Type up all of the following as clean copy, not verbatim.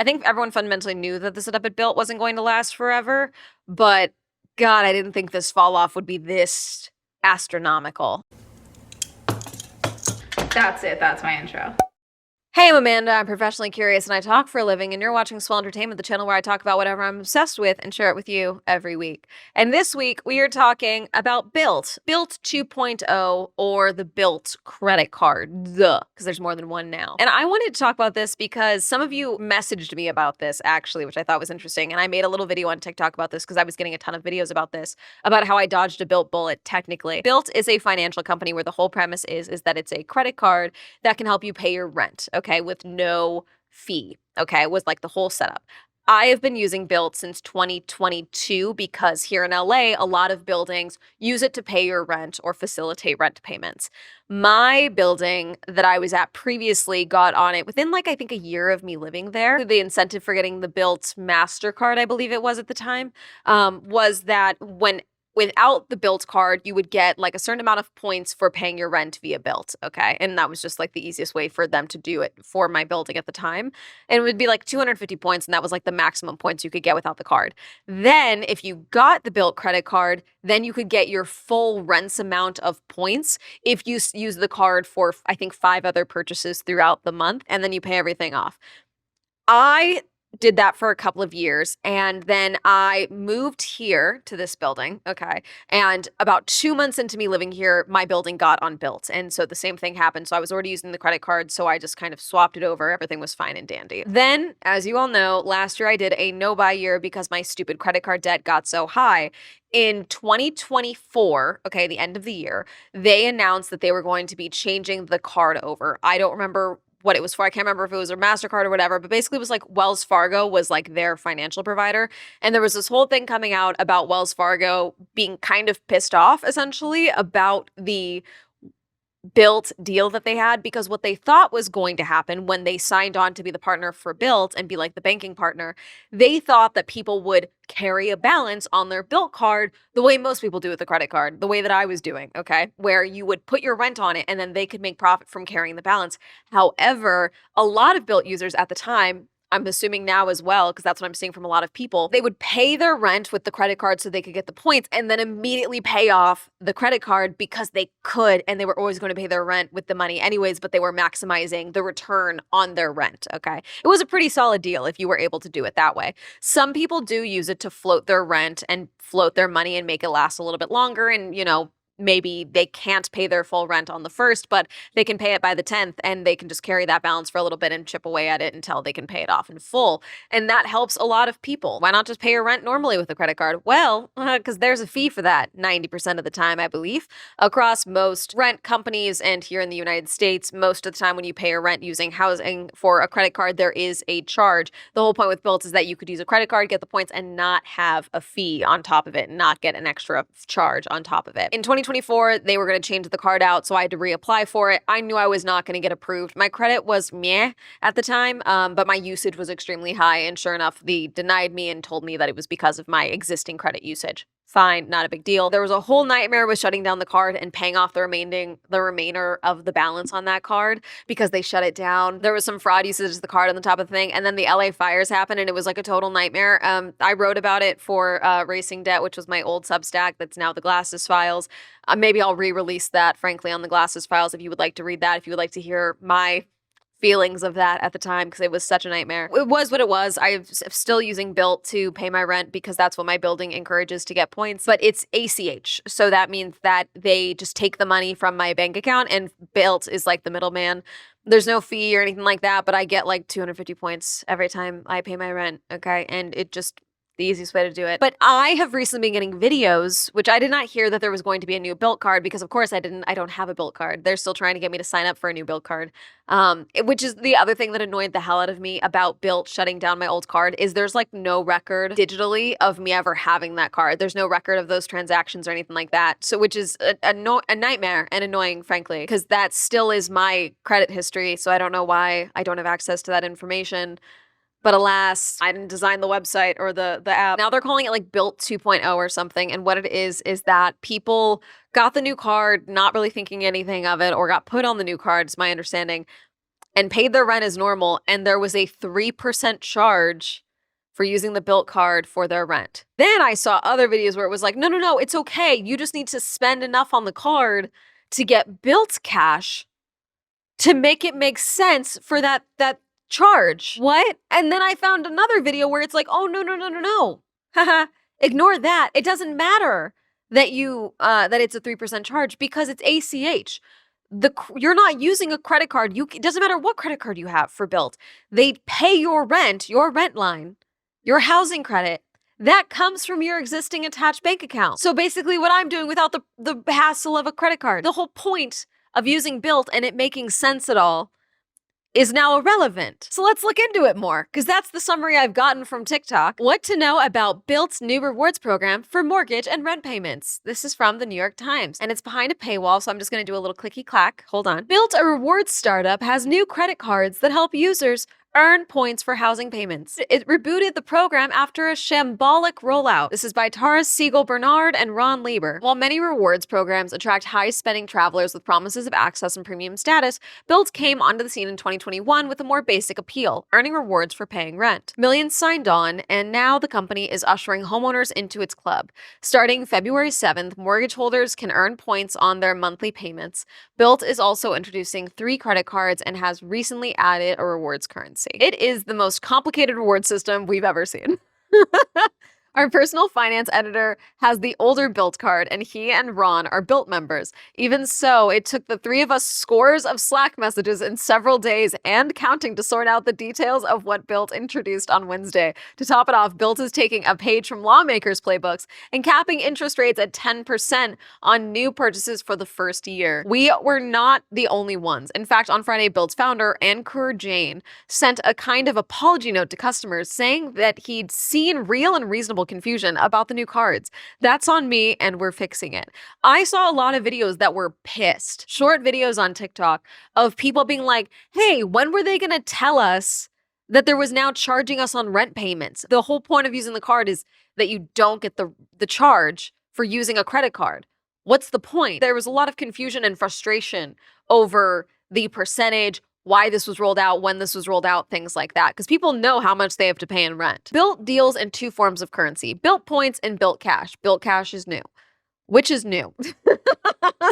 I think everyone fundamentally knew that the setup at Bilt wasn't going to last forever, but God, I didn't think this fall off would be this astronomical. That's it. That's my intro. Hey, I'm Amanda. I'm professionally curious and I talk for a living, and you're watching Swell Entertainment, the channel where I talk about whatever I'm obsessed with and share it with you every week. And this week, we are talking about Bilt 2.0, or the Bilt credit card. Because there's more than one now. And I wanted to talk about this because some of you messaged me about this, actually, which I thought was interesting. And I made a little video on TikTok about this because I was getting a ton of videos about this, about how I dodged a Bilt bullet, technically. Bilt is a financial company where the whole premise is that it's a credit card that can help you pay your rent, okay, with no fee, okay, was like the whole setup. I have been using Bilt since 2022 because here in LA, a lot of buildings use it to pay your rent or facilitate rent payments. My building that I was at previously got on it within I think a year of me living there. The incentive for getting the Bilt MasterCard, I believe it was at the time, was that without the Bilt card, you would get a certain amount of points for paying your rent via Bilt, okay? And that was just the easiest way for them to do it for my building at the time. And it would be 250 points, and that was the maximum points you could get without the card. Then if you got the Bilt credit card, then you could get your full rent's amount of points if you use the card for, I think, 5 other purchases throughout the month, and then you pay everything off. I did that for a couple of years, and then I moved here to this building, okay? And about 2 months into me living here, my building got on Bilt, and so the same thing happened. So I was already using the credit card, so I just kind of swapped it over. Everything was fine and dandy. Then, as you all know, last year I did a no-buy year because my stupid credit card debt got so high. In 2024, okay, the end of the year, they announced that they were going to be changing the card over. I don't remember what it was for. I can't remember if it was a MasterCard or whatever, but basically it was Wells Fargo was their financial provider. And there was this whole thing coming out about Wells Fargo being kind of pissed off, essentially, about the Bilt deal that they had, because what they thought was going to happen when they signed on to be the partner for Bilt and be the banking partner, they thought that people would carry a balance on their Bilt card the way most people do with the credit card, the way that I was doing, okay? Where you would put your rent on it and then they could make profit from carrying the balance. However, a lot of Bilt users at the time, I'm assuming now as well, because that's what I'm seeing from a lot of people, they would pay their rent with the credit card so they could get the points and then immediately pay off the credit card because they could, and they were always going to pay their rent with the money anyways, but they were maximizing the return on their rent, okay? It was a pretty solid deal if you were able to do it that way. Some people do use it to float their rent and float their money and make it last a little bit longer, and, maybe they can't pay their full rent on the 1st, but they can pay it by the 10th, and they can just carry that balance for a little bit and chip away at it until they can pay it off in full. And that helps a lot of people. Why not just pay your rent normally with a credit card? Well, because there's a fee for that 90% of the time, I believe, across most rent companies. And here in the United States, most of the time when you pay your rent using housing for a credit card, there is a charge. The whole point with Bilt is that you could use a credit card, get the points, and not have a fee on top of it, and not get an extra charge on top of it. In 2024, they were going to change the card out, so I had to reapply for it. I knew I was not going to get approved. My credit was meh at the time, but my usage was extremely high, and sure enough, they denied me and told me that it was because of my existing credit usage. Fine, not a big deal. There was a whole nightmare with shutting down the card and paying off the remainder of the balance on that card because they shut it down. There was some fraud usage of the card on the top of the thing, and then the LA fires happened, and it was a total nightmare. I wrote about it for Racing Debt, which was my old Substack that's now the Glasses Files. Maybe I'll re-release that, frankly, on the Glasses Files if you would like to read that, if you would like to hear my feelings of that at the time, because it was such a nightmare. It was what it was. I'm still using Bilt to pay my rent because that's what my building encourages to get points, but it's ACH. So that means that they just take the money from my bank account, and Bilt is the middleman. There's no fee or anything like that, but I get 250 points every time I pay my rent, okay? And it just the easiest way to do it. But I have recently been getting videos, which I did not hear that there was going to be a new Bilt card because, of course, I don't have a Bilt card. They're still trying to get me to sign up for a new Bilt card, which is the other thing that annoyed the hell out of me about Bilt shutting down my old card is there's no record digitally of me ever having that card. There's no record of those transactions or anything like that. So, which is a nightmare and annoying, frankly, because that still is my credit history. So I don't know why I don't have access to that information. But alas, I didn't design the website or the app. Now they're calling it Bilt 2.0 or something. And what it is that people got the new card, not really thinking anything of it, or got put on the new card, is my understanding. and paid their rent as normal, and there was a 3% charge for using the Bilt card for their rent. Then I saw other videos where it was like, no, it's okay. You just need to spend enough on the card to get Bilt Cash to make it make sense for that charge. What? And then I found another video where it's like, oh, no. Haha, ignore that. It doesn't matter that that it's a 3% charge because it's ACH. You're not using a credit card. It doesn't matter what credit card you have for Bilt. They pay your rent line, your housing credit. That comes from your existing attached bank account. So basically what I'm doing without the hassle of a credit card. The whole point of using Bilt and it making sense at all is now irrelevant. So let's look into it more, because that's the summary I've gotten from TikTok. What to know about Bilt's new rewards program for mortgage and rent payments. This is from the New York Times, and it's behind a paywall, so I'm just gonna do a little clicky clack. Hold on. Bilt, a rewards startup, has new credit cards that help users earn points for housing payments. It rebooted the program after a shambolic rollout. This is by Tara Siegel Bernard and Ron Lieber. While many rewards programs attract high-spending travelers with promises of access and premium status, Bilt came onto the scene in 2021 with a more basic appeal, earning rewards for paying rent. Millions signed on, and now the company is ushering homeowners into its club. Starting February 7th, mortgage holders can earn points on their monthly payments. Bilt is also introducing 3 credit cards and has recently added a rewards currency. It is the most complicated reward system we've ever seen. Our personal finance editor has the older Bilt card, and he and Ron are Bilt members. Even so, it took the 3 of us scores of Slack messages in several days and counting to sort out the details of what Bilt introduced on Wednesday. To top it off, Bilt is taking a page from lawmakers' playbooks and capping interest rates at 10% on new purchases for the first year. We were not the only ones. In fact, on Friday, Bilt's founder, Ankur Jain, sent a kind of apology note to customers saying that he'd seen real and reasonable confusion about the new cards. That's on me, and we're fixing it. I saw a lot of videos that were pissed, short videos on TikTok of people being like, hey, when were they going to tell us that there was now charging us on rent payments? The whole point of using the card is that you don't get the charge for using a credit card. What's the point? There was a lot of confusion and frustration over the percentage, why this was rolled out, when this was rolled out, things like that, because people know how much they have to pay in rent. Bilt deals in 2 forms of currency, Bilt points and Bilt Cash. Bilt Cash is new. Which is new.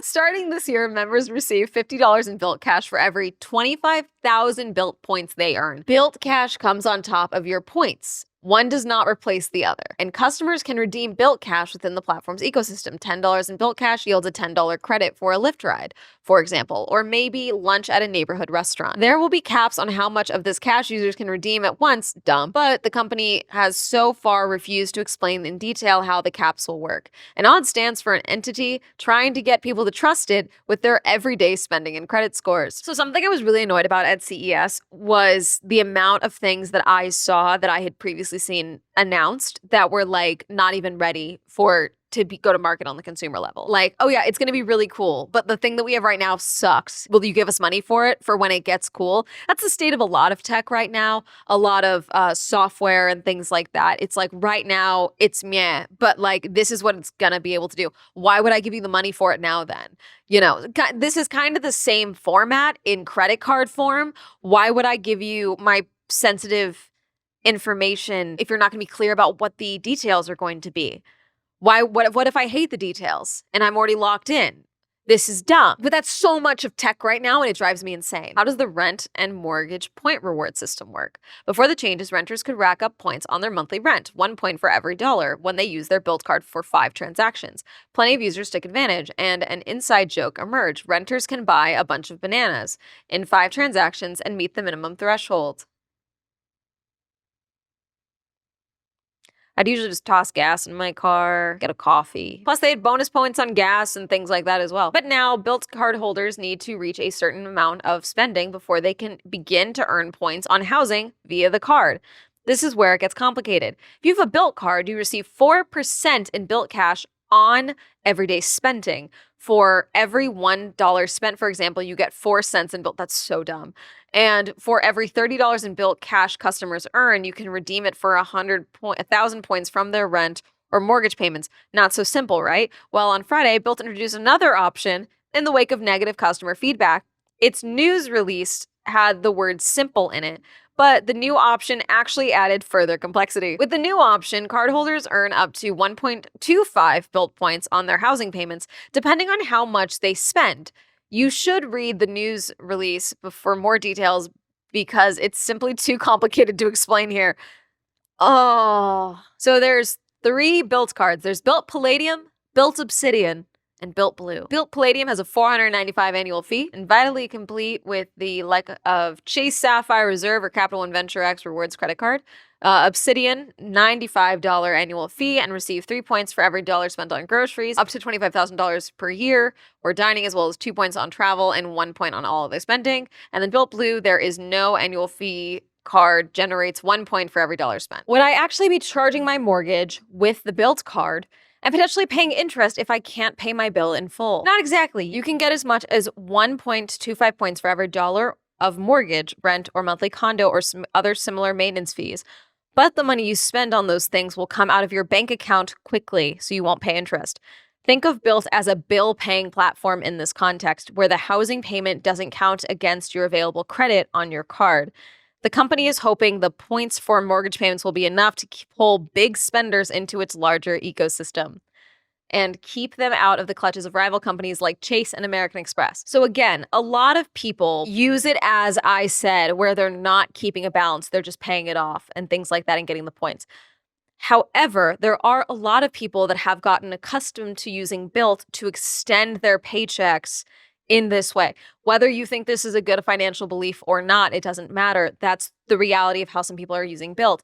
Starting this year, members receive $50 in Bilt Cash for every 25,000 Bilt points they earn. Bilt Cash comes on top of your points. One does not replace the other, and customers can redeem Bilt Cash within the platform's ecosystem. $10 in Bilt Cash yields a $10 credit for a Lyft ride, for example, or maybe lunch at a neighborhood restaurant. There will be caps on how much of this cash users can redeem at once, dumb, but the company has so far refused to explain in detail how the caps will work. An odd stance for an entity trying to get people to trust it with their everyday spending and credit scores. So something I was really annoyed about at CES was the amount of things that I saw that I had previously seen announced that were like not even ready go to market on the consumer level. Like, oh yeah, it's going to be really cool, but the thing that we have right now sucks. Will you give us money for it for when it gets cool? That's the state of a lot of tech right now, a lot of software and things like that. It's like right now it's meh, but like this is what it's going to be able to do. Why would I give you the money for it now then? You know, this is kind of the same format in credit card form. Why would I give you my sensitive information if you're not going to be clear about what the details are going to be? What if I hate the details and I'm already locked in? This is dumb. But that's so much of tech right now, and it drives me insane. How does the rent and mortgage point reward system work? Before the changes, renters could rack up points on their monthly rent, 1 point for every dollar, when they use their Bilt card for 5 transactions. Plenty of users took advantage, and an inside joke emerged. Renters can buy a bunch of bananas in 5 transactions and meet the minimum threshold. I'd usually just toss gas in my car, get a coffee. Plus, they had bonus points on gas and things like that as well. But now, Bilt card holders need to reach a certain amount of spending before they can begin to earn points on housing via the card. This is where it gets complicated. If you have a Bilt card, you receive 4% in Bilt Cash on everyday spending. For every $1 spent, for example, you get 4 cents in Bilt. That's so dumb. And for every $30 in Bilt Cash customers earn, you can redeem it for 1,000 points from their rent or mortgage payments. Not so simple, right? Well, on Friday, Bilt introduced another option in the wake of negative customer feedback. Its news release had the word simple in it, but the new option actually added further complexity. With the new option, cardholders earn up to 1.25 Bilt points on their housing payments, depending on how much they spend. You should read the news release for more details because it's simply too complicated to explain here. Oh, so there's 3 Bilt cards. There's Bilt Palladium, Bilt Obsidian, and Bilt Blue. Bilt Palladium has a $495 annual fee and vitally complete with the like of Chase Sapphire Reserve or Capital One Venture X rewards credit card. Obsidian, $95 annual fee and receive 3 points for every dollar spent on groceries, up to $25,000 per year or dining, as well as 2 points on travel and 1 point on all of their spending. And then Bilt Blue, there is no annual fee. Card generates 1 point for every dollar spent. Would I actually be charging my mortgage with the Bilt card and potentially paying interest if I can't pay my bill in full? Not exactly. You can get as much as 1.25 points for every dollar of mortgage, rent, or monthly condo or some other similar maintenance fees. But the money you spend on those things will come out of your bank account quickly, so you won't pay interest. Think of Bilt as a bill-paying platform in this context, where the housing payment doesn't count against your available credit on your card. The company is hoping the points for mortgage payments will be enough to pull big spenders into its larger ecosystem and keep them out of the clutches of rival companies like Chase and American Express. So again, a lot of people use it as I said, where they're not keeping a balance, they're just paying it off and things like that and getting the points. However, there are a lot of people that have gotten accustomed to using Bilt to extend their paychecks in this way. Whether you think this is a good financial belief or not, it doesn't matter. That's the reality of how some people are using Bilt,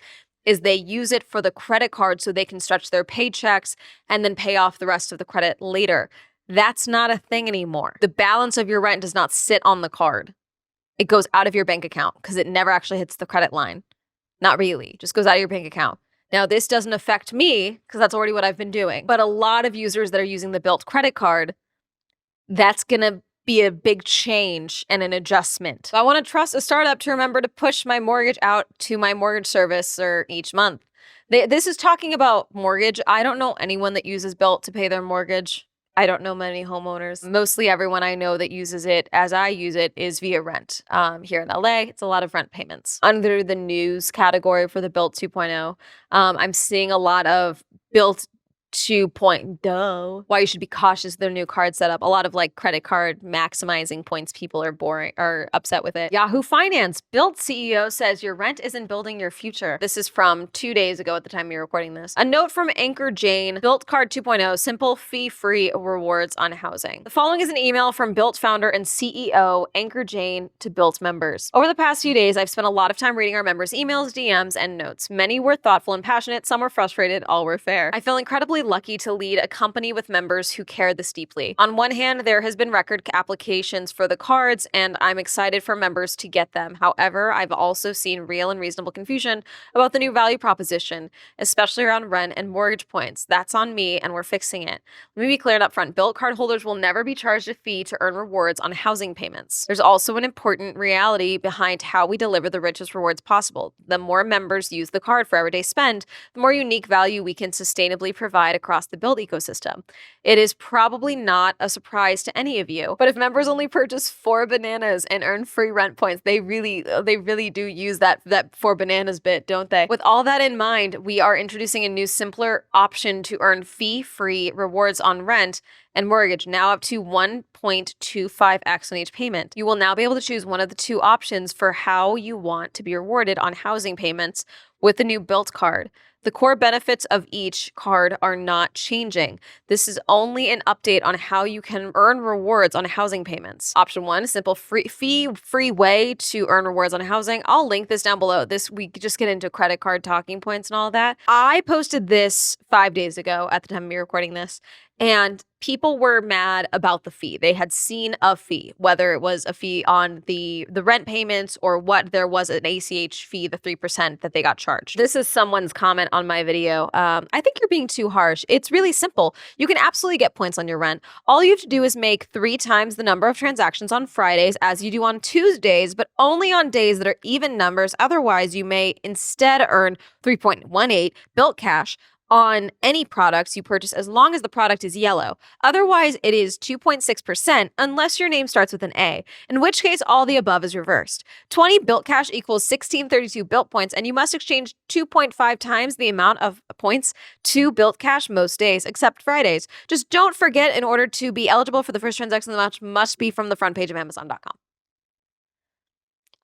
is they use it for the credit card so they can stretch their paychecks and then pay off the rest of the credit later. That's not a thing anymore. The balance of your rent does not sit on the card. It goes out of your bank account because it never actually hits the credit line. Not really, it just goes out of your bank account. Now, this doesn't affect me because that's already what I've been doing. But a lot of users that are using the Bilt credit card, that's going to be a big change and an adjustment. So I want to trust a startup to remember to push my mortgage out to my mortgage servicer each month. This is talking about mortgage. I don't know anyone that uses Bilt to pay their mortgage. I don't know many homeowners. Mostly everyone I know that uses it as I use it is via rent. Here in LA, it's a lot of rent payments. Under the news category for the Bilt 2.0, I'm seeing a lot of Bilt 2.0, why you should be cautious of their new card setup. A lot of like credit card maximizing points people are upset with it. Yahoo Finance, Bilt CEO says your rent isn't building your future. This is from 2 days ago at the time you're recording this. A note from Anchor Jane, Bilt Card 2.0, simple fee-free rewards on housing. The following is an email from Bilt founder and CEO Anchor Jane to Bilt members. Over the past few days, I've spent a lot of time reading our members' emails, DMs, and notes. Many were thoughtful and passionate, some were frustrated, all were fair. I feel incredibly lucky to lead a company with members who care this deeply. On one hand, there has been record applications for the cards, and I'm excited for members to get them. However, I've also seen real and reasonable confusion about the new value proposition, especially around rent and mortgage points. That's on me, and we're fixing it. Let me be clear up front. Bilt card holders will never be charged a fee to earn rewards on housing payments. There's also an important reality behind how we deliver the richest rewards possible. The more members use the card for everyday spend, the more unique value we can sustainably provide across the Bilt ecosystem. It is probably not a surprise to any of you, but if members only purchase 4 bananas and earn free rent points, they really do use that 4 bananas bit, don't they? With all that in mind, we are introducing a new, simpler option to earn fee-free rewards on rent and mortgage, now up to 1.25x on each payment. You will now be able to choose one of the 2 options for how you want to be rewarded on housing payments with the new Bilt card. The core benefits of each card are not changing. This is only an update on how you can earn rewards on housing payments. Option 1, simple fee-free way to earn rewards on housing. I'll link this down below. We could just get into credit card talking points and all that. I posted this 5 days ago at the time of me recording this, and people were mad about the fee. They had seen a fee, whether it was a fee on the rent payments or what there was an ACH fee, the 3% that they got charged. This is someone's comment on my video. I think you're being too harsh. It's really simple. You can absolutely get points on your rent. All you have to do is make 3 times the number of transactions on Fridays as you do on Tuesdays, but only on days that are even numbers. Otherwise, you may instead earn 3.18 Bilt Cash on any products you purchase as long as the product is yellow. Otherwise, it is 2.6% unless your name starts with an A, in which case all the above is reversed. 20 Bilt Cash equals 1632 Bilt points, and you must exchange 2.5 times the amount of points to Bilt Cash most days, except Fridays. Just don't forget, in order to be eligible for the first transaction of the match, must be from the front page of Amazon.com.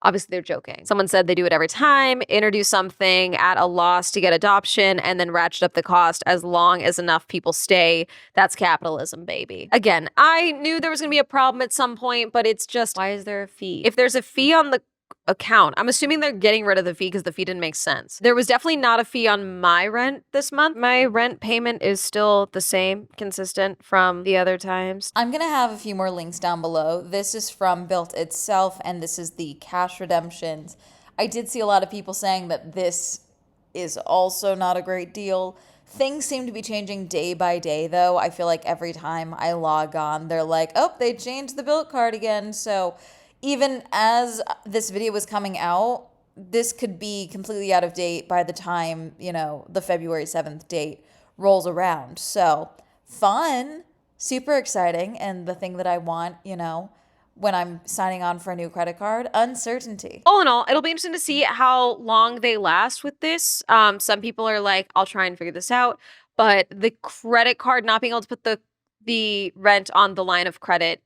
Obviously, they're joking. Someone said they do it every time, introduce something at a loss to get adoption, and then ratchet up the cost as long as enough people stay. That's capitalism, baby. Again, I knew there was going to be a problem at some point, but it's just, why is there a fee? If there's a fee on the account, I'm assuming they're getting rid of the fee because the fee didn't make sense. There was definitely not a fee on my rent this month. My rent payment is still the same, consistent from the other times. I'm going to have a few more links down below. This is from Bilt itself, and this is the cash redemptions. I did see a lot of people saying that this is also not a great deal. Things seem to be changing day by day, though. I feel like every time I log on, they're like, oh, they changed the Bilt card again. So even as this video was coming out, this could be completely out of date by the time, the February 7th date rolls around. So fun, super exciting. And the thing that I want, when I'm signing on for a new credit card, uncertainty. All in all, it'll be interesting to see how long they last with this. Some people are like, I'll try and figure this out. But the credit card not being able to put the rent on the line of credit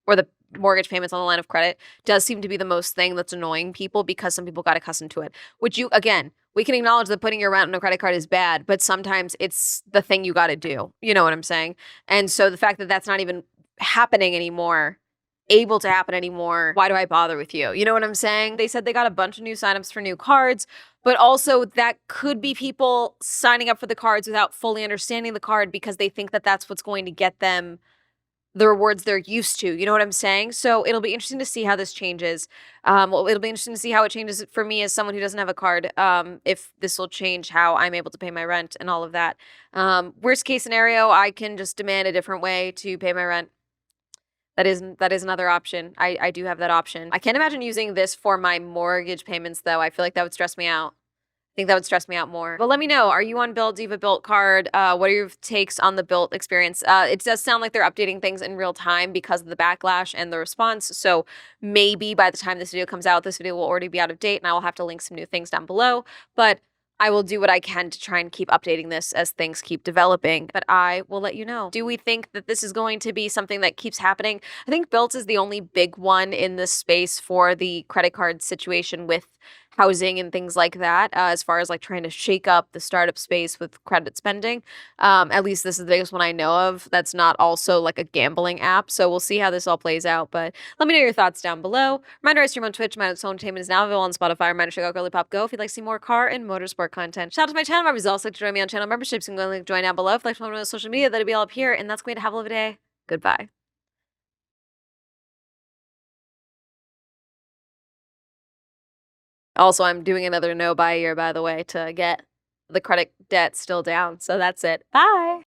or the mortgage payments on the line of credit does seem to be the most thing that's annoying people, because some people got accustomed to it. Which we can acknowledge that putting your rent on a credit card is bad, but sometimes it's the thing you got to do. You know what I'm saying? And so the fact that that's not even happening anymore, able to happen anymore, why do I bother with you? You know what I'm saying? They said they got a bunch of new signups for new cards, but also that could be people signing up for the cards without fully understanding the card because they think that that's what's going to get them the rewards they're used to. You know what I'm saying? So it'll be interesting to see how this changes. It'll be interesting to see how it changes for me as someone who doesn't have a card, if this will change how I'm able to pay my rent and all of that. Worst case scenario, I can just demand a different way to pay my rent. That is another option. I do have that option. I can't imagine using this for my mortgage payments, though. I feel like that would stress me out. I think that would stress me out more. But let me know, are you on Bilt? Do you have a Bilt card? What are your takes on the Bilt experience? It does sound like they're updating things in real time because of the backlash and the response. So maybe by the time this video comes out, this video will already be out of date, and I will have to link some new things down below. But I will do what I can to try and keep updating this as things keep developing, but I will let you know. Do we think that this is going to be something that keeps happening? I think Bilt is the only big one in this space for the credit card situation with housing and things like that, as far as like trying to shake up the startup space with credit spending. At least this is the biggest one I know of that's not also like a gambling app. So we'll see how this all plays out. But let me know your thoughts down below. Reminder, I stream on Twitch. My Swell Entertainment is now available on Spotify. Reminder, check out Girly Pop Go if you'd like to see more car and motorsport content. Shout out to my channel members. Also like to join me on channel memberships. You can go and join down below. If you'd like to follow me on social media, that'll be all up here. And that's going to have a lovely day. Goodbye. Also, I'm doing another no buy year, by the way, to get the credit debt still down. So that's it. Bye.